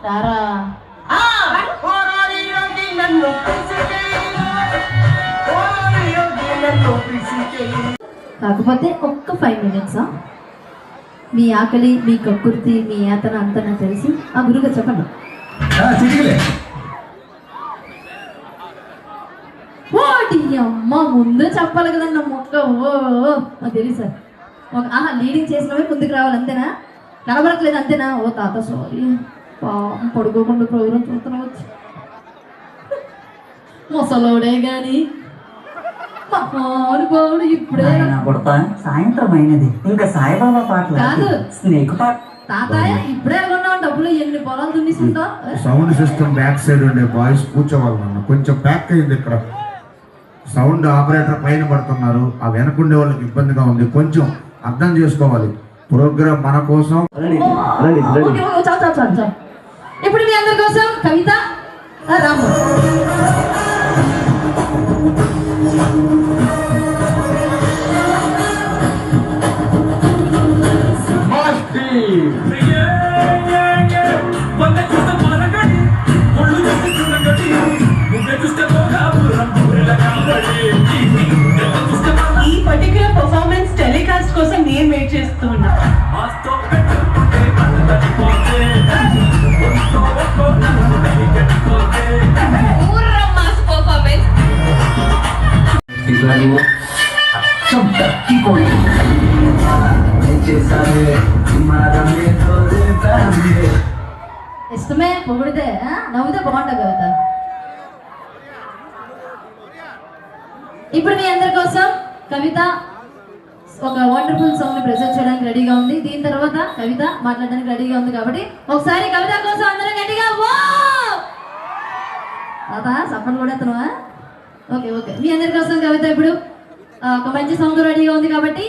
రారా కాకపోతే ఒక్క 5 minutes మీ ఆకలి, మీ కక్కుర్తి, మీ యాతన అంతా నాకు తెలిసి ఆ గురువుగా చెప్పండి. ఓటి అమ్మ ముందు చెప్పాలి కదన్న మొక్క. ఓ తెలుసు సార్. లీడింగ్ చేసినవే ముందుకు రావాలి అంతేనా? కనబడట్లేదు అంతేనా? ఓ తాత సారీ, పడుకోకుండా ప్రోగ్రాం చూస్తున్నావచ్చు. ముసలోడే గాని మహానుభావుడు ఇప్పుడే సాయంత్రం అయినది. ఇంకా సాయిబాబా పాటలు కాదు, స్నేక్ పాట. తాతయ్య ఇప్పుడే ఉన్నావు, డబ్బులు ఎన్ని పొలాలు దున్నిస్తుంటావు. సౌండ్ సిస్టమ్ బ్యాక్ సైడ్ ఉండే బాయ్స్ కూర్చోవాలి. కొంచెం ప్యాక్ అయింది ఇక్కడ. సౌండ్ ఆపరేటర్ పైన పడుతున్నారు. ఆ వెనకుండే వాళ్ళకి ఇబ్బందిగా ఉంది. కొంచెం అర్థం చేసుకోవాలి. ప్రోగ్రామ్ మన కోసం. ఇప్పుడు మీ అందరి కోసం కవిత, రాము. ఈ పర్టిక్యులర్ పర్ఫార్మెన్స్ టెలికాస్ట్ కోసం నేను వెయిట్ చేస్తూ ఉన్నా. ఇష్టమే పొగిడితే నవ్వుతే బాగుంటుంది కవిత. ఇప్పుడు మీ అందరి కోసం కవిత ఒక వండర్ఫుల్ సాంగ్ ని ప్రెజెంట్ చేయడానికి రెడీగా ఉంది. దీని తర్వాత కవిత మాట్లాడడానికి రెడీగా ఉంది. కాబట్టి ఒకసారి కవిత కోసం అందరూ గట్టిగా సప్పని కూడా ఎత్తనవా? ఓకే ఓకే, మీ అందరి కోసం కవిత ఇప్పుడు ఒక మంచి సాంగ్ రెడీగా ఉంది. కాబట్టి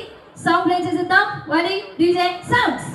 సాంగ్ ప్లే చేసిద్దాం. వడి డీజే సౌండ్స్.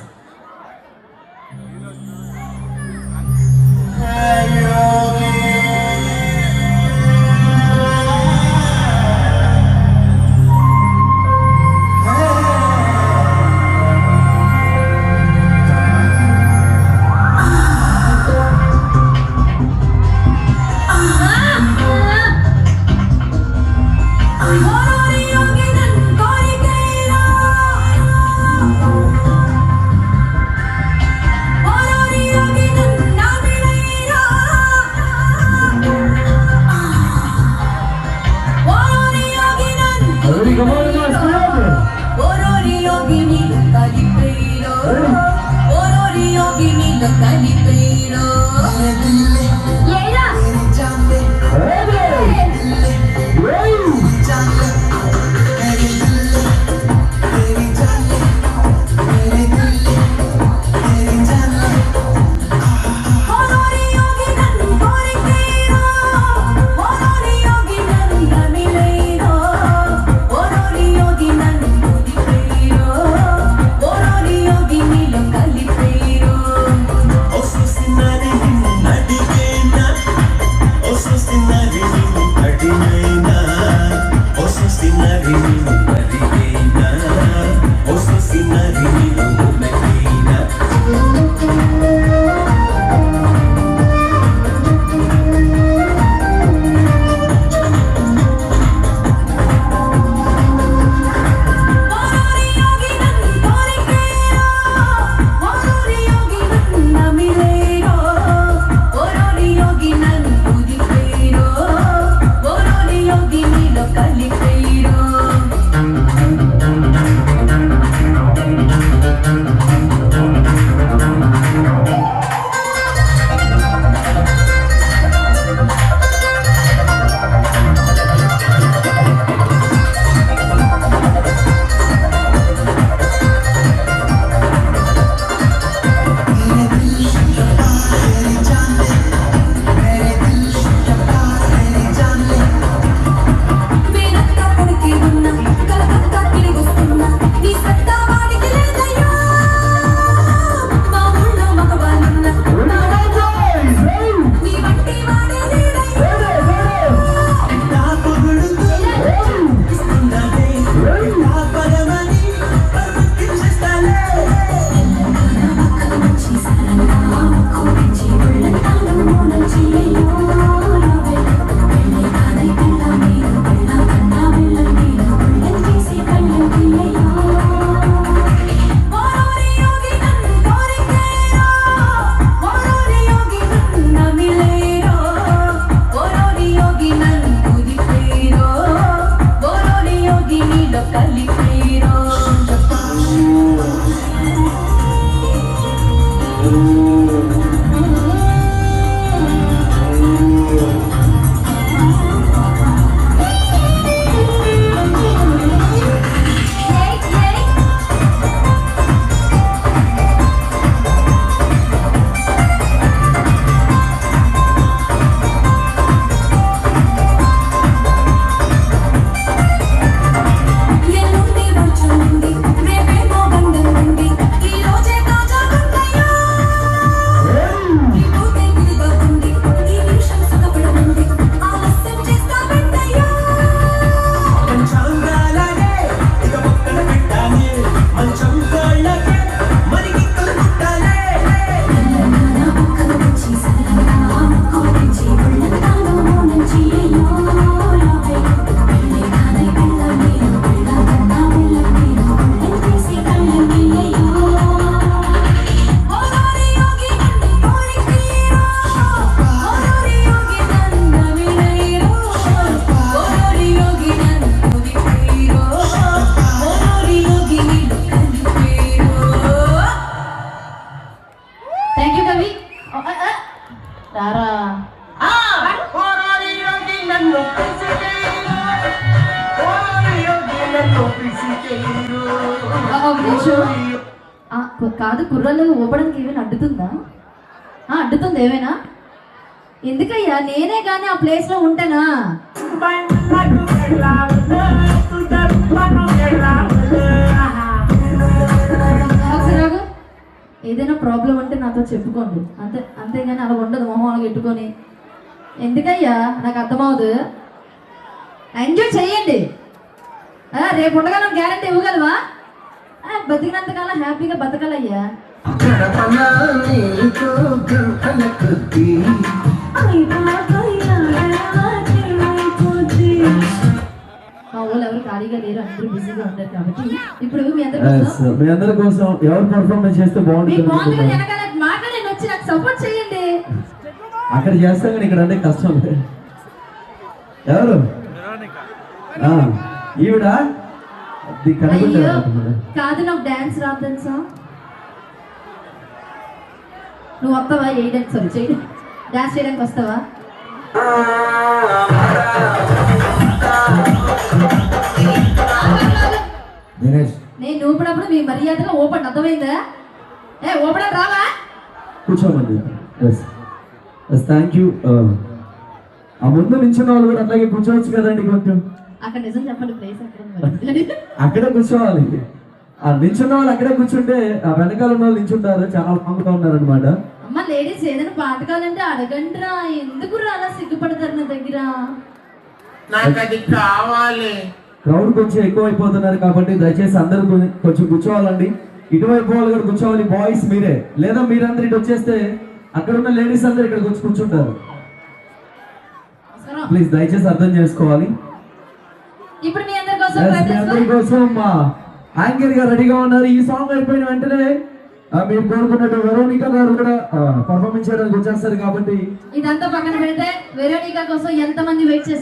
ఎల్లుండి వచ్చుండి రేపేమో బంధం ఉంది ఈ రోజే తాజా గుండయ్యా ఈ పూటే విడిగా ఉంది ఈ నిమిషం సుఖపడనుంది ఆలస్యం చేస్తా వెంటయ్యా పంచాంగాలనే ఇక పక్కన పెట్టాలి మంచం కాళ్ళకే మరికి కలుపుతాలే తెలంగాణ ఒక్కరు వచ్చి సరళంగా కోపించి ఒళ్ళంతాలో నుంచి అయ్యో లాభే పెళ్ళే కాదై పెళ్ళం నేను పెళ్ళాకన్నా పెళ్ళం నేను ఒళ్ళని తీసి కళ్ళని అయ్యో ఓరోరి యోగి నన్ను కోరికీరో ఓరోరి యోగి నన్ను వినైరో ఓరోరి యోగి నన్ను కోరికీరో ఓరోరి యోగి నిన్ను కనిపీరో థ్యాంక్ యూ కవి రారా ఓరోరి యోగి నన్ను పిసికేరు ఓరోరి యోగి నన్ను పిసికేరు ఒక నిమిషం. కాదు కుర్రలు ఊపడానికి ఏమైనా అడ్డుతుందా అడ్డుతుంది ఏమైనా ఎందుకయ్యా నేనే కానీ ఆ ప్లేస్ లో ఉంటానా ఒకసారి ఆగు. ఏదైనా ప్రాబ్లం అంటే నాతో చెప్పుకోండి అంతేగాని అలా ఉండదు మొహం అలా పెట్టుకొని ఎందుకయ్యా నాకు అర్థమవుదు ఎంజాయ్ చెయ్యండి రేపు ఉండగలం గ్యారంటీ ఇవ్వగలవా బతికినంతకాలం హ్యాపీగా బతకాలయ్యా మా ఊళ్ళో ఎవరు ఖాళీగా లేరు అందరూ బిజీగా ఉంటారు కాబట్టి ఇప్పుడు మీ అందరి కోసం మీ అందరి కోసం ఎవరు పర్ఫార్మెన్స్ చేస్తే మీ బాగుంటుంది బాగుంటుంది అనుకుంటున్నారు? వెనకాల మాట్లాడి వచ్చి నాకు సపోర్ట్ చేయండి అక్కడ చేస్తాం కానీ ఇక్కడ అంటే కష్టం ఎవరు ఈవిడ అది అయ్యో కనుకుంటారు కాదు నాకు డాన్స్ రాదు తెలుసా నువ్వు వస్తావా వేయడానికి సారీ చేయడం డాన్స్ చేయడానికి వస్తావా దినేష్ నేను ఊపినప్పుడు మీ మర్యాదగా ఓపెన్ అర్థమైందా ఓపెన్ రావా కూర్చోమండి ఎస్ థ్యాంక్ యూ ఆ ముందు నించిన వాళ్ళు కూడా అట్లాగే కూర్చోవచ్చు కదండి కొంచెం అక్కడ నిజం చెప్పండి ప్లేస్ ఎక్కడ ఉంది? అక్కడే కూర్చోవాలి ఆ నించున్న వాళ్ళు అక్కడే కూర్చుంటే ఆ వెనకాల ఉన్న వాళ్ళు నించుంటారు చాలా బాగుంటా ఉన్నారు అనమాట అమ్మ లేడీస్ ఏదైనా పాట కావాలంటే అడగండిరా ఎందుకు అలా సిగ్గుపడతారు నా దగ్గర నాకు అది కావాలి క్రౌడ్ కొంచెం ఎక్కువ అయిపోతున్నారు కాబట్టి దయచేసి అందరూ కొంచెం కూర్చోవాలండి ఇటువైపు వాళ్ళు కూడా కూర్చోవాలి బాయ్స్ మీరే లేదా మీరందరూ ఇటు వచ్చేస్తే అక్కడ ఉన్న లేడీస్ అందరూ ఇక్కడ వచ్చి కూర్చుంటారు అవసరం. ప్లీజ్ దయచేసి అర్థం చేసుకోవాలి ఇప్పుడు మీ అందరి కోసం Yes, మీ అందరి కోసం మా యాంకర్ గారు రెడీగా ఉన్నారు ఈ సాంగ్ అయిపోయిన వెంటనే మీరు కోరుకున్నట్టు వెరోనికా గారు కూడా పర్ఫార్మెన్స్ చేయడానికి వచ్చేస్తారు కాబట్టి ఇదంతా పక్కన పెడితే వెరోనికా కోసం ఎంతమంది వెయిట్ చేస్తారు